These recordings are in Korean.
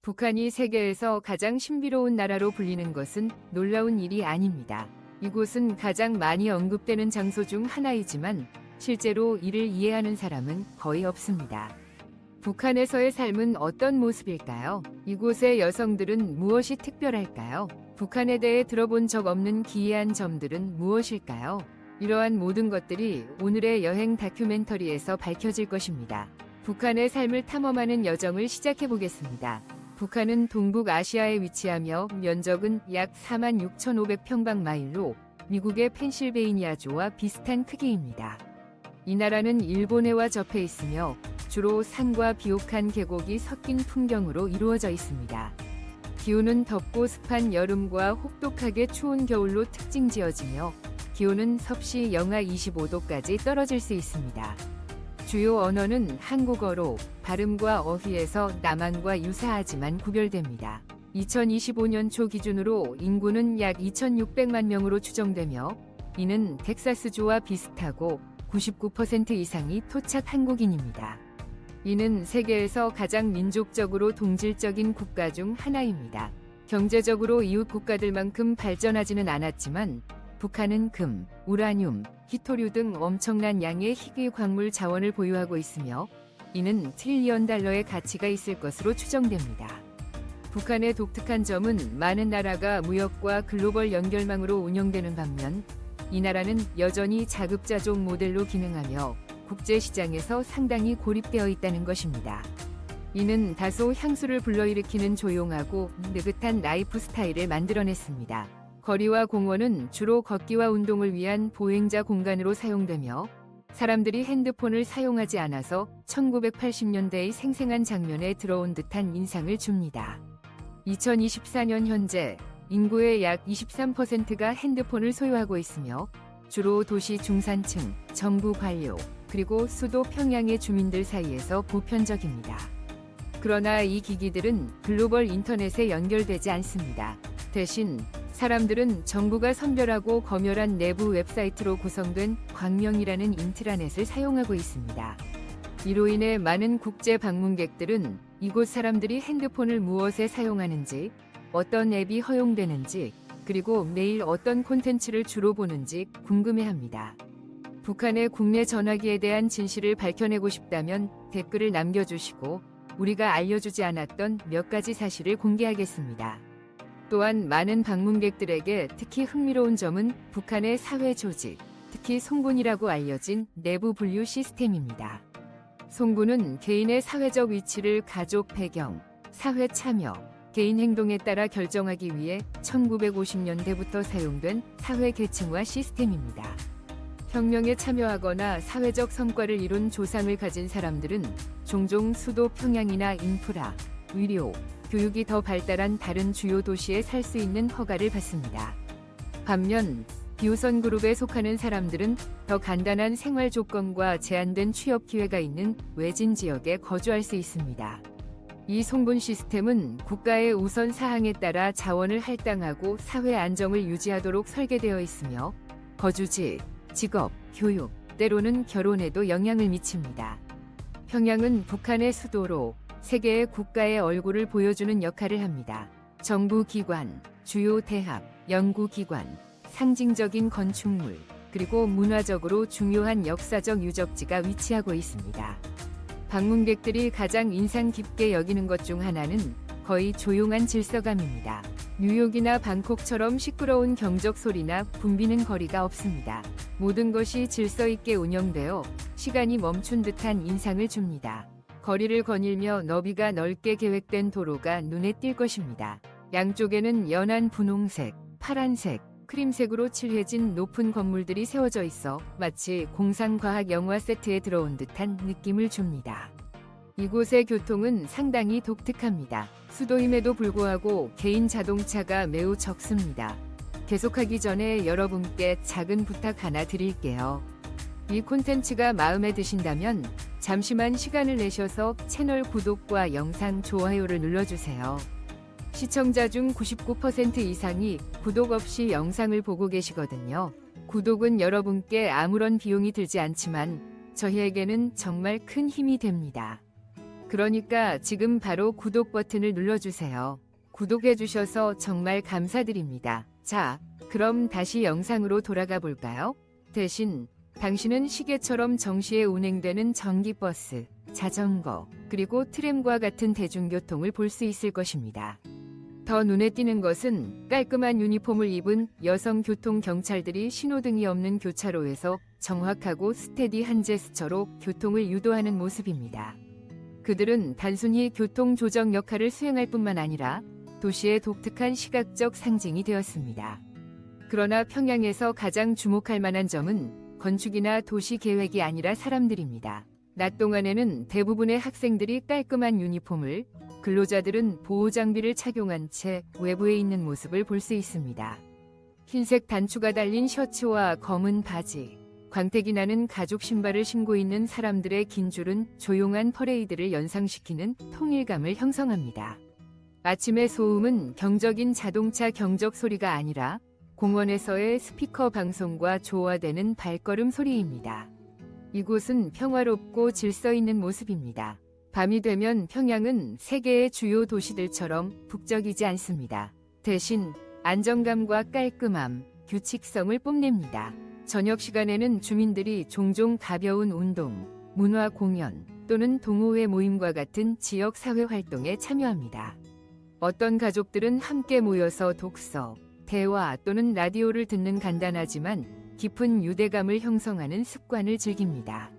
북한이 세계에서 가장 신비로운 나라로 불리는 것은 놀라운 일이 아닙니다. 이곳은 가장 많이 언급되는 장소 중 하나이지만 실제로 이를 이해하는 사람은 거의 없습니다. 북한에서의 삶은 어떤 모습일까요? 이곳의 여성들은 무엇이 특별할까요? 북한에 대해 들어본 적 없는 기이한 점들은 무엇일까요? 이러한 모든 것들이 오늘의 여행 다큐멘터리에서 밝혀질 것입니다. 북한의 삶을 탐험하는 여정을 시작해 보겠습니다. 북한은 동북아시아에 위치하며 면적은 약 46,500평방마일로 미국의 펜실베이니아주와 비슷한 크기입니다. 이 나라는 일본해와 접해 있으며 주로 산과 비옥한 계곡이 섞인 풍경으로 이루어져 있습니다. 기후는 덥고 습한 여름과 혹독하게 추운 겨울로 특징지어지며 기온은 섭씨 영하 25도까지 떨어질 수 있습니다. 주요 언어는 한국어로 발음과 어휘에서 남한과 유사하지만 구별됩니다. 2025년 초 기준으로 인구는 약 2,600만 명으로 추정되며 이는 텍사스주와 비슷하고 99% 이상이 토착 한국인입니다. 이는 세계에서 가장 민족적으로 동질적인 국가 중 하나입니다. 경제적으로 이웃 국가들만큼 발전하지는 않았지만 북한은 금, 우라늄, 히토류 등 엄청난 양의 희귀 광물 자원을 보유하고 있으며 이는 트릴리언 달러의 가치가 있을 것으로 추정됩니다. 북한의 독특한 점은 많은 나라가 무역과 글로벌 연결망으로 운영되는 반면 이 나라는 여전히 자급자족 모델로 기능하며 국제시장에서 상당히 고립되어 있다는 것입니다. 이는 다소 향수를 불러일으키는 조용하고 느긋한 라이프 스타일을 만들어냈습니다. 거리와 공원은 주로 걷기와 운동을 위한 보행자 공간으로 사용되며 사람들이 핸드폰을 사용하지 않아서 1980년대의 생생한 장면에 들어온 듯한 인상을 줍니다. 2024년 현재 인구의 약 23%가 핸드폰을 소유하고 있으며 주로 도시 중산층, 정부 관료, 그리고 수도 평양의 주민들 사이에서 보편적입니다. 그러나 이 기기들은 글로벌 인터넷에 연결되지 않습니다. 대신 사람들은 정부가 선별하고 검열한 내부 웹사이트로 구성된 광명이라는 인트라넷을 사용하고 있습니다. 이로 인해 많은 국제 방문객들은 이곳 사람들이 핸드폰을 무엇에 사용하는지, 어떤 앱이 허용되는지, 그리고 매일 어떤 콘텐츠를 주로 보는지 궁금해합니다. 북한의 국내 전화기에 대한 진실을 밝혀내고 싶다면 댓글을 남겨주시고 우리가 알려주지 않았던 몇 가지 사실을 공개하겠습니다. 또한 많은 방문객들에게 특히 흥미로운 점은 북한의 사회 조직, 특히 송군이라고 알려진 내부 분류 시스템입니다. 송군은 개인의 사회적 위치를 가족 배경, 사회 참여, 개인 행동에 따라 결정하기 위해 1950년대부터 사용된 사회 계층화 시스템입니다. 혁명에 참여하거나 사회적 성과를 이룬 조상을 가진 사람들은 종종 수도 평양이나 인프라, 의료, 교육이 더 발달한 다른 주요 도시에 살 수 있는 허가를 받습니다. 반면 비호선 그룹에 속하는 사람들은 더 간단한 생활 조건과 제한된 취업 기회가 있는 외진 지역에 거주할 수 있습니다. 이 송분 시스템은 국가의 우선 사항에 따라 자원을 할당하고 사회 안정을 유지하도록 설계되어 있으며 거주지, 직업, 교육, 때로는 결혼에도 영향을 미칩니다. 평양은 북한의 수도로 세계의 국가의 얼굴을 보여주는 역할을 합니다. 정부 기관, 주요 대학, 연구기관, 상징적인 건축물, 그리고 문화적으로 중요한 역사적 유적지가 위치하고 있습니다. 방문객들이 가장 인상 깊게 여기는 것 중 하나는 거의 조용한 질서감입니다. 뉴욕이나 방콕처럼 시끄러운 경적 소리나 붐비는 거리가 없습니다. 모든 것이 질서 있게 운영되어 시간이 멈춘 듯한 인상을 줍니다. 거리를 거닐며 너비가 넓게 계획된 도로가 눈에 띌 것입니다. 양쪽에는 연한 분홍색, 파란색, 크림색으로 칠해진 높은 건물들이 세워져 있어 마치 공상과학 영화 세트에 들어온 듯한 느낌을 줍니다. 이곳의 교통은 상당히 독특합니다. 수도임에도 불구하고 개인 자동차가 매우 적습니다. 계속하기 전에 여러분께 작은 부탁 하나 드릴게요. 이 콘텐츠가 마음에 드신다면 잠시만 시간을 내셔서 채널 구독과 영상 좋아요를 눌러주세요. 시청자 중 99% 이상이 구독 없이 영상을 보고 계시거든요. 구독은 여러분께 아무런 비용이 들지 않지만 저희에게는 정말 큰 힘이 됩니다. 그러니까 지금 바로 구독 버튼을 눌러주세요. 구독해주셔서 정말 감사드립니다. 자, 그럼 다시 영상으로 돌아가 볼까요? 대신 당신은 시계처럼 정시에 운행되는 전기버스, 자전거, 그리고 트램과 같은 대중교통을 볼 수 있을 것입니다. 더 눈에 띄는 것은 깔끔한 유니폼을 입은 여성 교통경찰들이 신호등이 없는 교차로에서 정확하고 스테디한 제스처로 교통을 유도하는 모습입니다. 그들은 단순히 교통조정 역할을 수행할 뿐만 아니라 도시의 독특한 시각적 상징이 되었습니다. 그러나 평양에서 가장 주목할 만한 점은 건축이나 도시 계획이 아니라 사람들입니다. 낮 동안에는 대부분의 학생들이 깔끔한 유니폼을, 근로자들은 보호장비를 착용한 채 외부에 있는 모습을 볼 수 있습니다. 흰색 단추가 달린 셔츠와 검은 바지, 광택이 나는 가죽 신발을 신고 있는 사람들의 긴 줄은 조용한 퍼레이드를 연상시키는 통일감을 형성합니다. 아침의 소음은 경적인 자동차 경적 소리가 아니라 공원에서의 스피커 방송과 조화되는 발걸음 소리입니다. 이곳은 평화롭고 질서 있는 모습입니다. 밤이 되면 평양은 세계의 주요 도시들처럼 북적이지 않습니다. 대신 안정감과 깔끔함, 규칙성을 뽐냅니다. 저녁 시간에는 주민들이 종종 가벼운 운동, 문화 공연 또는 동호회 모임과 같은 지역 사회 활동에 참여합니다. 어떤 가족들은 함께 모여서 독서, 대화 또는 라디오를 듣는 간단하지만 깊은 유대감을 형성하는 습관을 즐깁니다.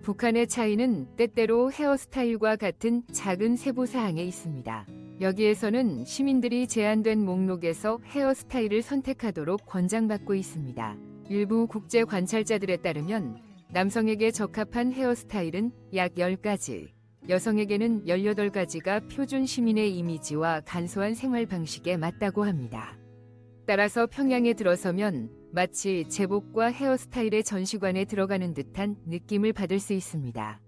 북한의 차이는 때때로 헤어스타일과 같은 작은 세부 사항에 있습니다. 여기에서는 시민들이 제한된 목록에서 헤어스타일을 선택하도록 권장받고 있습니다. 일부 국제 관찰자들에 따르면 남성에게 적합한 헤어스타일은 약 10가지, 여성에게는 18가지가 표준 시민의 이미지와 간소한 생활 방식에 맞다고 합니다. 따라서 평양에 들어서면 마치 제복과 헤어스타일의 전시관에 들어가는 듯한 느낌을 받을 수 있습니다.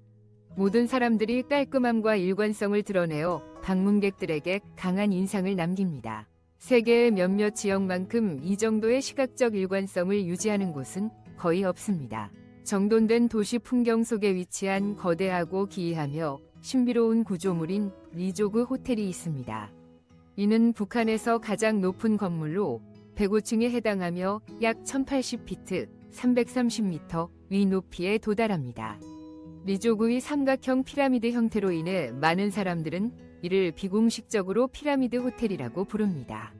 모든 사람들이 깔끔함과 일관성을 드러내어 방문객들에게 강한 인상을 남깁니다. 세계의 몇몇 지역만큼 이 정도의 시각적 일관성을 유지하는 곳은 거의 없습니다. 정돈된 도시 풍경 속에 위치한 거대하고 기이하며 신비로운 구조물인 리조그 호텔이 있습니다. 이는 북한에서 가장 높은 건물로 105층에 해당하며 약 1080피트, 330m 위 높이에 도달합니다. 리조그의 삼각형 피라미드 형태로 인해 많은 사람들은 이를 비공식적으로 피라미드 호텔이라고 부릅니다.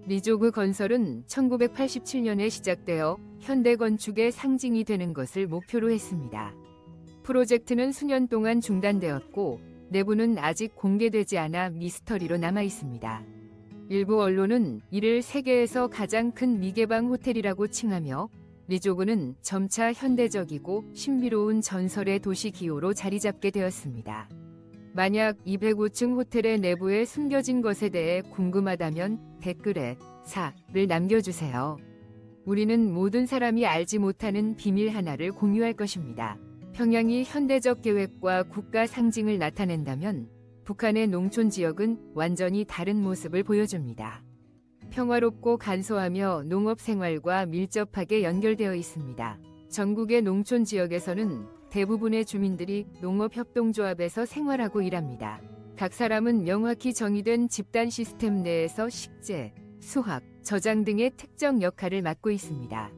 리조그 건설은 1987년에 시작되어 현대 건축의 상징이 되는 것을 목표로 했습니다. 프로젝트는 수년 동안 중단되었고 내부는 아직 공개되지 않아 미스터리로 남아 있습니다. 일부 언론은 이를 세계에서 가장 큰 미개방 호텔이라고 칭하며 리조그는 점차 현대적이고 신비로운 전설의 도시 기호로 자리 잡게 되었습니다. 만약 205층 호텔의 내부에 숨겨진 것에 대해 궁금하다면 댓글에 4를 남겨주세요. 우리는 모든 사람이 알지 못하는 비밀 하나를 공유할 것입니다. 평양이 현대적 계획과 국가 상징을 나타낸다면 북한의 농촌 지역은 완전히 다른 모습을 보여줍니다. 평화롭고 간소하며 농업 생활과 밀접하게 연결되어 있습니다. 전국의 농촌 지역에서는 대부분의 주민들이 농업협동조합에서 생활하고 일합니다. 각 사람은 명확히 정의된 집단 시스템 내에서 식재, 수확, 저장 등의 특정 역할을 맡고 있습니다.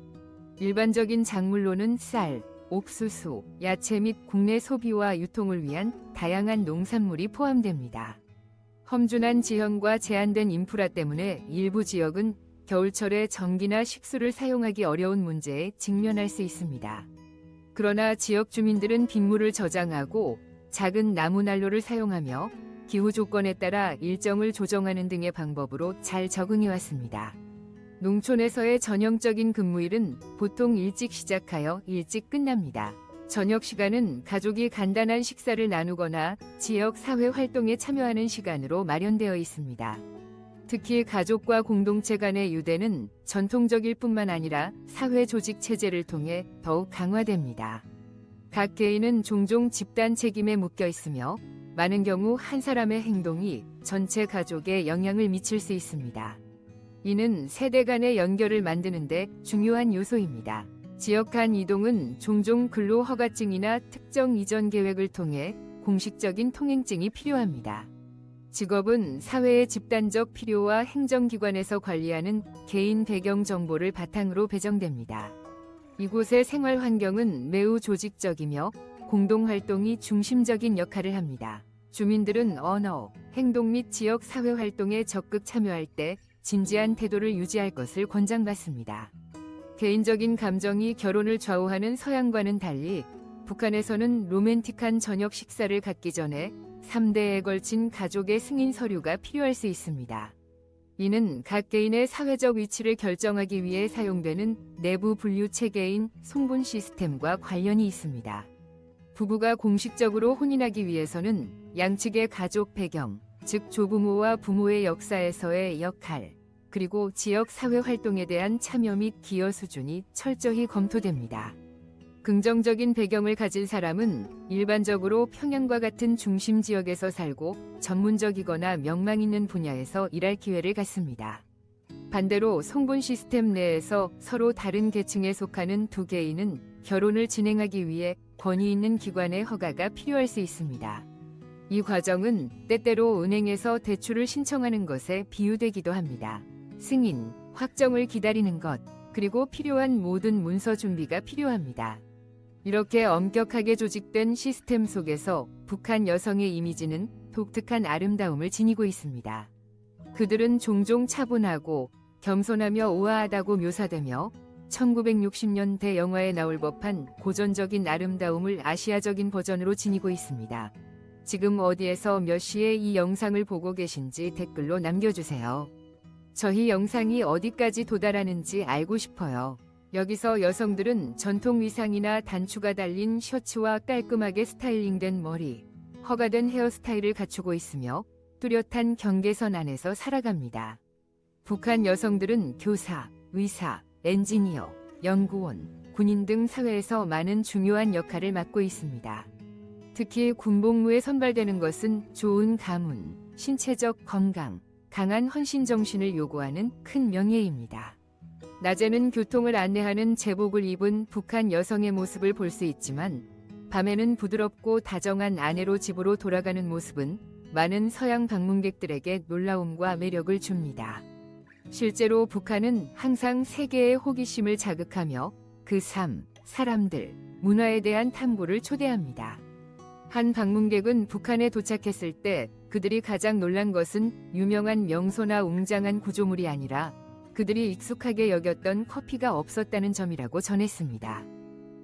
일반적인 작물로는 쌀, 옥수수, 야채 및 국내 소비와 유통을 위한 다양한 농산물이 포함됩니다. 험준한 지형과 제한된 인프라 때문에 일부 지역은 겨울철에 전기나 식수를 사용하기 어려운 문제에 직면할 수 있습니다. 그러나 지역 주민들은 빗물을 저장하고 작은 나무 난로를 사용하며 기후 조건에 따라 일정을 조정하는 등의 방법으로 잘 적응해 왔습니다. 농촌에서의 전형적인 근무일은 보통 일찍 시작하여 일찍 끝납니다. 저녁 시간은 가족이 간단한 식사를 나누거나 지역 사회 활동에 참여하는 시간으로 마련되어 있습니다. 특히 가족과 공동체 간의 유대는 전통적일 뿐만 아니라 사회 조직 체제를 통해 더욱 강화됩니다. 각 개인은 종종 집단 책임에 묶여 있으며 많은 경우 한 사람의 행동이 전체 가족에 영향을 미칠 수 있습니다. 이는 세대 간의 연결을 만드는 데 중요한 요소입니다. 지역 간 이동은 종종 근로 허가증이나 특정 이전 계획을 통해 공식적인 통행증이 필요합니다. 직업은 사회의 집단적 필요와 행정기관에서 관리하는 개인 배경 정보를 바탕으로 배정됩니다. 이곳의 생활 환경은 매우 조직적이며 공동활동이 중심적인 역할을 합니다. 주민들은 언어, 행동 및 지역 사회 활동에 적극 참여할 때 진지한 태도를 유지할 것을 권장받습니다. 개인적인 감정이 결혼을 좌우하는 서양과는 달리 북한에서는 로맨틱한 저녁 식사를 갖기 전에 3대에 걸친 가족의 승인 서류가 필요할 수 있습니다. 이는 각 개인의 사회적 위치를 결정하기 위해 사용되는 내부 분류 체계인 송분 시스템과 관련이 있습니다. 부부가 공식적으로 혼인하기 위해서는 양측의 가족 배경, 즉 조부모와 부모의 역사에서의 역할, 그리고 지역 사회 활동에 대한 참여 및 기여 수준이 철저히 검토됩니다. 긍정적인 배경을 가진 사람은 일반적으로 평양과 같은 중심 지역에서 살고 전문적이거나 명망 있는 분야에서 일할 기회를 갖습니다. 반대로 송분 시스템 내에서 서로 다른 계층에 속하는 두 개인은 결혼을 진행하기 위해 권위 있는 기관의 허가가 필요할 수 있습니다. 이 과정은 때때로 은행에서 대출을 신청하는 것에 비유되기도 합니다. 승인, 확정을 기다리는 것, 그리고 필요한 모든 문서 준비가 필요합니다. 이렇게 엄격하게 조직된 시스템 속에서 북한 여성의 이미지는 독특한 아름다움을 지니고 있습니다. 그들은 종종 차분하고 겸손하며 우아하다고 묘사되며 1960년대 영화에 나올 법한 고전적인 아름다움을 아시아적인 버전으로 지니고 있습니다. 지금 어디에서 몇 시에 이 영상을 보고 계신지 댓글로 남겨주세요. 저희 영상이 어디까지 도달하는지 알고 싶어요. 여기서 여성들은 전통 위상이나 단추가 달린 셔츠와 깔끔하게 스타일링된 머리, 허가된 헤어스타일을 갖추고 있으며 뚜렷한 경계선 안에서 살아갑니다. 북한 여성들은 교사, 의사, 엔지니어, 연구원, 군인 등 사회에서 많은 중요한 역할을 맡고 있습니다. 특히 군복무에 선발되는 것은 좋은 가문, 신체적 건강, 강한 헌신 정신을 요구하는 큰 명예입니다. 낮에는 교통을 안내하는 제복을 입은 북한 여성의 모습을 볼 수 있지만 밤에는 부드럽고 다정한 아내로 집으로 돌아가는 모습은 많은 서양 방문객들에게 놀라움과 매력을 줍니다. 실제로 북한은 항상 세계의 호기심을 자극하며 그 삶, 사람들, 문화에 대한 탐구를 초대합니다. 한 방문객은 북한에 도착했을 때 그들이 가장 놀란 것은 유명한 명소나 웅장한 구조물이 아니라 그들이 익숙하게 여겼던 커피가 없었다는 점이라고 전했습니다.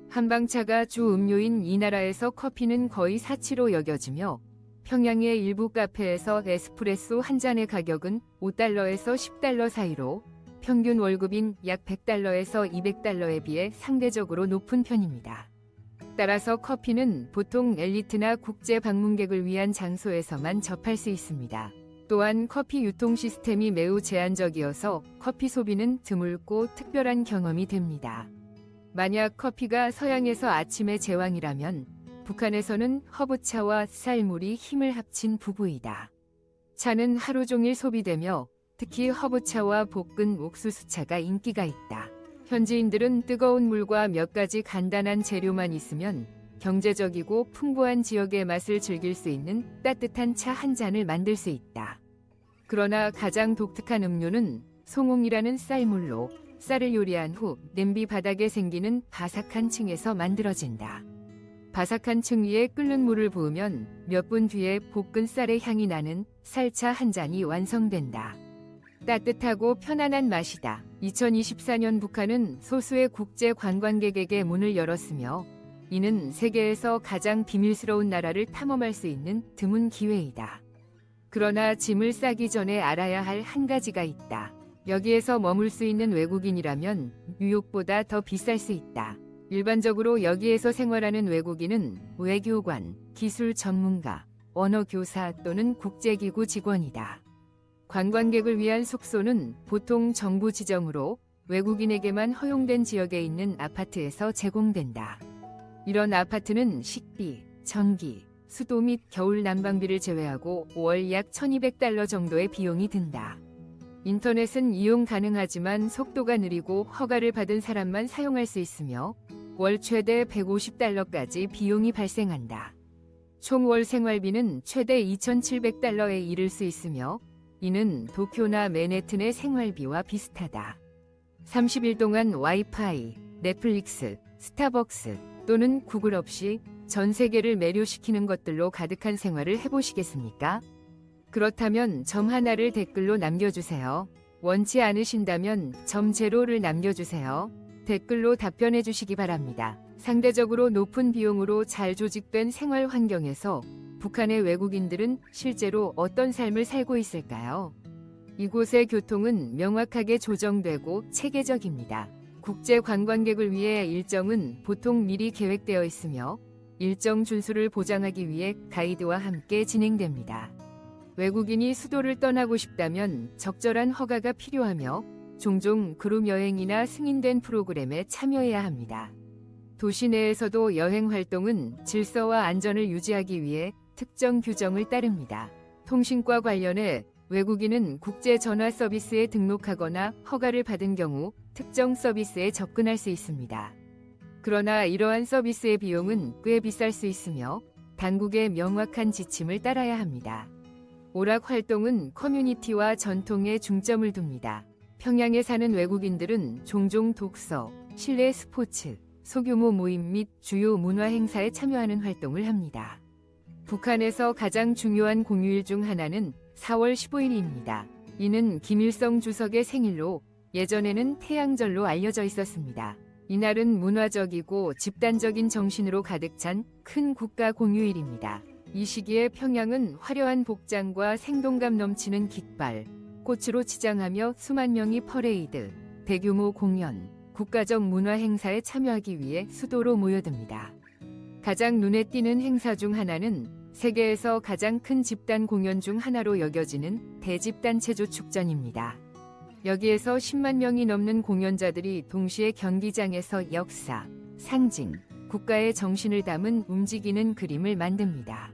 한방차가 주 음료인 이 나라에서 커피는 거의 사치로 여겨지며 평양의 일부 카페에서 에스프레소 한 잔의 가격은 5달러에서 10달러 사이로 평균 월급인 약 100달러에서 200달러에 비해 상대적으로 높은 편입니다. 따라서 커피는 보통 엘리트나 국제 방문객을 위한 장소에서만 접할 수 있습니다. 또한 커피 유통 시스템이 매우 제한적이어서 커피 소비는 드물고 특별한 경험이 됩니다. 만약 커피가 서양에서 아침의 제왕이라면 북한에서는 허브차와 쌀물이 힘을 합친 부부이다. 차는 하루 종일 소비되며 특히 허브차와 볶은 옥수수차가 인기가 있다. 현지인들은 뜨거운 물과 몇 가지 간단한 재료만 있으면 경제적이고 풍부한 지역의 맛을 즐길 수 있는 따뜻한 차 한 잔을 만들 수 있다. 그러나 가장 독특한 음료는 송옹이라는 쌀물로 쌀을 요리한 후 냄비 바닥에 생기는 바삭한 층에서 만들어진다. 바삭한 층 위에 끓는 물을 부으면 몇 분 뒤에 볶은 쌀의 향이 나는 쌀차 한 잔이 완성된다. 따뜻하고 편안한 맛이다. 2024년 북한은 소수의 국제 관광객에게 문을 열었으며 이는 세계에서 가장 비밀스러운 나라를 탐험할 수 있는 드문 기회이다. 그러나 짐을 싸기 전에 알아야 할 한 가지가 있다. 여기에서 머물 수 있는 외국인이라면 뉴욕보다 더 비쌀 수 있다. 일반적으로 여기에서 생활하는 외국인은 외교관, 기술 전문가, 언어교사 또는 국제기구 직원이다. 관광객을 위한 숙소는 보통 정부 지정으로 외국인에게만 허용된 지역에 있는 아파트에서 제공된다. 이런 아파트는 식비, 전기, 수도 및 겨울 난방비를 제외하고 월 약 1200달러 정도의 비용이 든다. 인터넷은 이용 가능하지만 속도가 느리고 허가를 받은 사람만 사용할 수 있으며 월 최대 150달러까지 비용이 발생한다. 총 월 생활비는 최대 2,700달러에 이를 수 있으며 이는 도쿄나 맨해튼의 생활비와 비슷하다. 30일 동안 와이파이, 넷플릭스, 스타벅스 또는 구글 없이 전 세계를 매료시키는 것들로 가득한 생활을 해보시겠습니까? 그렇다면 점 하나를 댓글로 남겨주세요. 원치 않으신다면 점 제로를 남겨주세요. 댓글로 답변해 주시기 바랍니다. 상대적으로 높은 비용으로 잘 조직된 생활 환경에서 북한의 외국인들은 실제로 어떤 삶을 살고 있을까요? 이곳의 교통은 명확하게 조정되고 체계적입니다. 국제 관광객을 위해 일정은 보통 미리 계획되어 있으며 일정 준수를 보장하기 위해 가이드와 함께 진행됩니다. 외국인이 수도를 떠나고 싶다면 적절한 허가가 필요하며 종종 그룹 여행이나 승인된 프로그램에 참여해야 합니다. 도시 내에서도 여행 활동은 질서와 안전을 유지하기 위해 특정 규정을 따릅니다. 통신과 관련해 외국인은 국제 전화 서비스에 등록하거나 허가를 받은 경우 특정 서비스에 접근할 수 있습니다. 그러나 이러한 서비스의 비용은 꽤 비쌀 수 있으며 당국의 명확한 지침을 따라야 합니다. 오락 활동은 커뮤니티와 전통에 중점을 둡니다. 평양에 사는 외국인들은 종종 독서, 실내 스포츠, 소규모 모임 및 주요 문화 행사에 참여하는 활동을 합니다. 북한에서 가장 중요한 공휴일 중 하나는 4월 15일입니다. 이는 김일성 주석의 생일로 예전에는 태양절로 알려져 있었습니다. 이날은 문화적이고 집단적인 정신으로 가득 찬 큰 국가 공휴일입니다. 이 시기에 평양은 화려한 복장과 생동감 넘치는 깃발, 꽃으로 치장하며 수만 명이 퍼레이드, 대규모 공연, 국가적 문화 행사에 참여하기 위해 수도로 모여듭니다. 가장 눈에 띄는 행사 중 하나는 세계에서 가장 큰 집단 공연 중 하나로 여겨지는 대집단체조 축전입니다. 여기에서 10만 명이 넘는 공연자들이 동시에 경기장에서 역사, 상징, 국가의 정신을 담은 움직이는 그림을 만듭니다.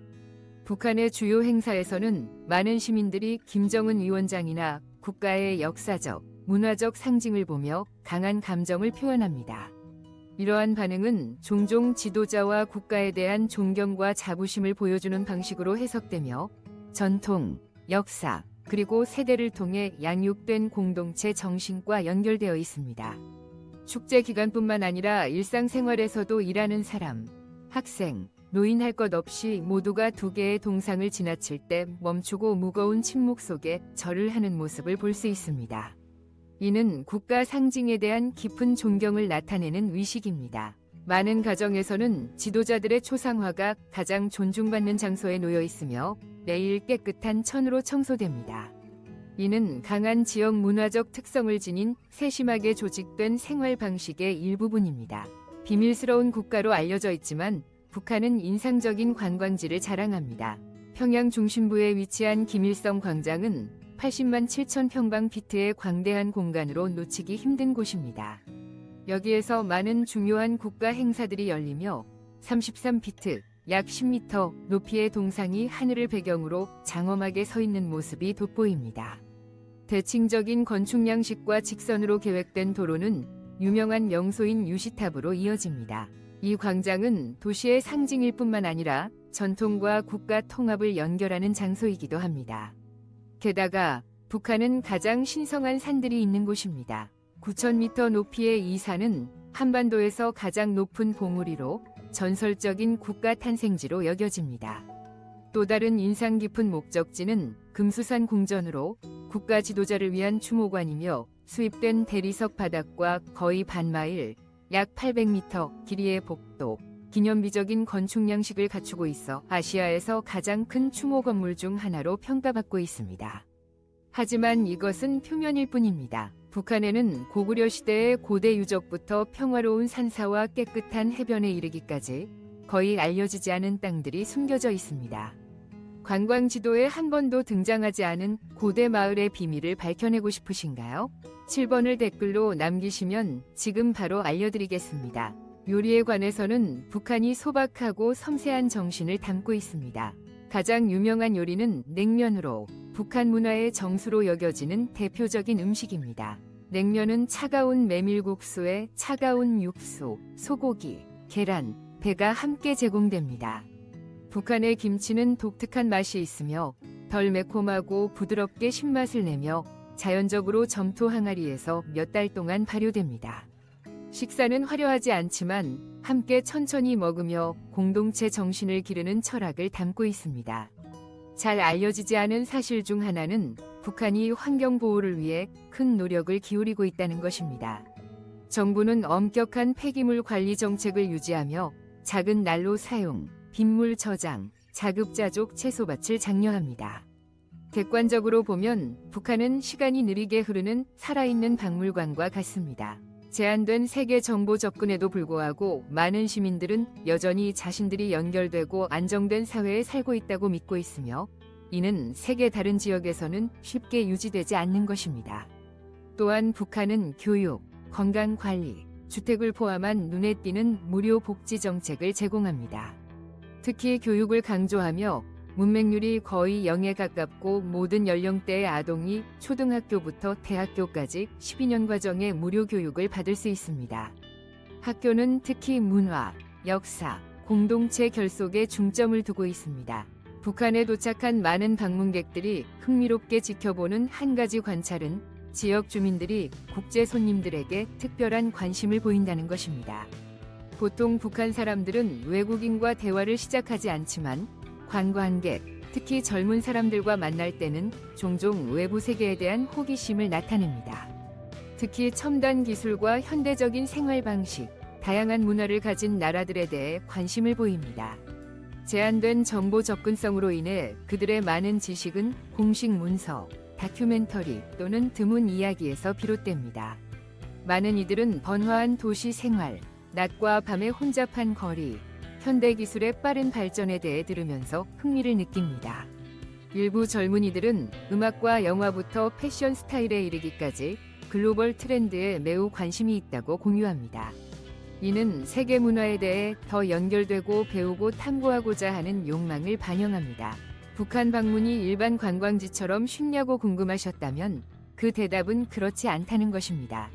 북한의 주요 행사에서는 많은 시민들이 김정은 위원장이나 국가의 역사적, 문화적 상징을 보며 강한 감정을 표현합니다. 이러한 반응은 종종 지도자와 국가에 대한 존경과 자부심을 보여주는 방식으로 해석되며 전통, 역사, 그리고 세대를 통해 양육된 공동체 정신과 연결되어 있습니다. 축제 기간뿐만 아니라 일상생활에서도 일하는 사람, 학생, 노인 할 것 없이 모두가 두 개의 동상을 지나칠 때 멈추고 무거운 침묵 속에 절을 하는 모습을 볼 수 있습니다. 이는 국가 상징에 대한 깊은 존경을 나타내는 의식입니다. 많은 가정에서는 지도자들의 초상화가 가장 존중받는 장소에 놓여 있으며 매일 깨끗한 천으로 청소됩니다. 이는 강한 지역 문화적 특성을 지닌 세심하게 조직된 생활 방식의 일부분입니다. 비밀스러운 국가로 알려져 있지만 북한은 인상적인 관광지를 자랑합니다. 평양 중심부에 위치한 김일성 광장은 80만 7천 평방피트의 광대한 공간으로 놓치기 힘든 곳입니다. 여기에서 많은 중요한 국가 행사들이 열리며 33피트, 약 10m 높이의 동상이 하늘을 배경으로 장엄하게 서 있는 모습이 돋보입니다. 대칭적인 건축 양식과 직선으로 계획된 도로는 유명한 명소인 유시탑으로 이어집니다. 이 광장은 도시의 상징일 뿐만 아니라 전통과 국가 통합을 연결하는 장소이기도 합니다. 게다가 북한은 가장 신성한 산들이 있는 곳입니다. 9,000m 높이의 이 산은 한반도에서 가장 높은 봉우리로 전설적인 국가 탄생지로 여겨집니다. 또 다른 인상 깊은 목적지는 금수산 궁전으로 국가 지도자를 위한 추모관이며 수입된 대리석 바닥과 거의 반마일, 약 800m 길이의 복도, 기념비적인 건축 양식을 갖추고 있어 아시아에서 가장 큰 추모 건물 중 하나로 평가받고 있습니다. 하지만 이것은 표면일 뿐입니다. 북한에는 고구려 시대의 고대 유적부터 평화로운 산사와 깨끗한 해변에 이르기까지 거의 알려지지 않은 땅들이 숨겨져 있습니다. 관광 지도에 한 번도 등장하지 않은 고대 마을의 비밀을 밝혀내고 싶으신가요? 7번을 댓글로 남기시면 지금 바로 알려드리겠습니다. 요리에 관해서는 북한이 소박하고 섬세한 정신을 담고 있습니다. 가장 유명한 요리는 냉면으로 북한 문화의 정수로 여겨지는 대표적인 음식입니다. 냉면은 차가운 메밀국수에 차가운 육수, 소고기, 계란, 배가 함께 제공됩니다. 북한의 김치는 독특한 맛이 있으며 덜 매콤하고 부드럽게 신맛을 내며 자연적으로 점토 항아리에서 몇 달 동안 발효됩니다. 식사는 화려하지 않지만 함께 천천히 먹으며 공동체 정신을 기르는 철학을 담고 있습니다. 잘 알려지지 않은 사실 중 하나는 북한이 환경 보호를 위해 큰 노력을 기울이고 있다는 것입니다. 정부는 엄격한 폐기물 관리 정책을 유지하며 작은 난로 사용, 빗물 저장, 자급자족 채소밭을 장려합니다. 객관적으로 보면 북한은 시간이 느리게 흐르는 살아있는 박물관과 같습니다. 제한된 세계 정보 접근에도 불구하고 많은 시민들은 여전히 자신들이 연결되고 안정된 사회에 살고 있다고 믿고 있으며 이는 세계 다른 지역에서는 쉽게 유지되지 않는 것입니다. 또한 북한은 교육, 건강관리, 주택을 포함한 눈에 띄는 무료 복지 정책을 제공합니다. 특히 교육을 강조하며 문맹률이 거의 0에 가깝고 모든 연령대의 아동이 초등학교부터 대학교까지 12년 과정의 무료 교육을 받을 수 있습니다. 학교는 특히 문화, 역사, 공동체 결속에 중점을 두고 있습니다. 북한에 도착한 많은 방문객들이 흥미롭게 지켜보는 한 가지 관찰은 지역 주민들이 국제 손님들에게 특별한 관심을 보인다는 것입니다. 보통 북한 사람들은 외국인과 대화를 시작하지 않지만 관광객, 특히 젊은 사람들과 만날 때는 종종 외부 세계에 대한 호기심을 나타냅니다. 특히 첨단 기술과 현대적인 생활 방식, 다양한 문화를 가진 나라들에 대해 관심을 보입니다. 제한된 정보 접근성으로 인해 그들의 많은 지식은 공식 문서, 다큐멘터리 또는 드문 이야기에서 비롯됩니다. 많은 이들은 번화한 도시 생활, 낮과 밤의 혼잡한 거리, 현대기술의 빠른 발전에 대해 들으면서 흥미를 느낍니다. 일부 젊은이들은 음악과 영화부터 패션 스타일에 이르기까지 글로벌 트렌드에 매우 관심이 있다고 공유합니다. 이는 세계 문화에 대해 더 연결되고 배우고 탐구하고자 하는 욕망을 반영합니다. 북한 방문이 일반 관광지처럼 쉽냐고 궁금하셨다면 그 대답은 그렇지 않다는 것입니다.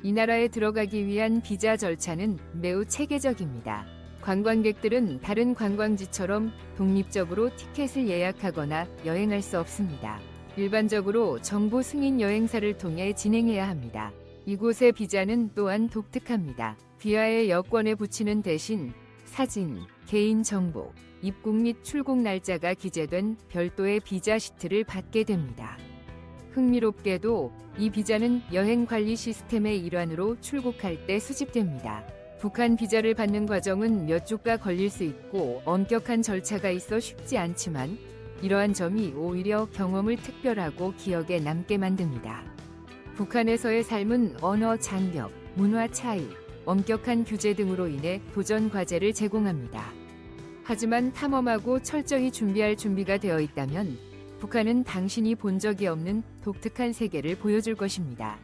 이 나라에 들어가기 위한 비자 절차는 매우 체계적입니다. 관광객들은 다른 관광지처럼 독립적으로 티켓을 예약하거나 여행할 수 없습니다. 일반적으로 정부 승인 여행사를 통해 진행해야 합니다. 이곳의 비자는 또한 독특합니다. 비하의 여권에 붙이는 대신 사진, 개인정보, 입국 및 출국 날짜가 기재된 별도의 비자 시트를 받게 됩니다. 흥미롭게도 이 비자는 여행 관리 시스템의 일환으로 출국할 때 수집됩니다. 북한 비자를 받는 과정은 몇 주가 걸릴 수 있고 엄격한 절차가 있어 쉽지 않지만 이러한 점이 오히려 경험을 특별하고 기억에 남게 만듭니다. 북한에서의 삶은 언어 장벽, 문화 차이, 엄격한 규제 등으로 인해 도전 과제를 제공합니다. 하지만 탐험하고 철저히 준비할 준비가 되어 있다면 북한은 당신이 본 적이 없는 독특한 세계를 보여줄 것입니다.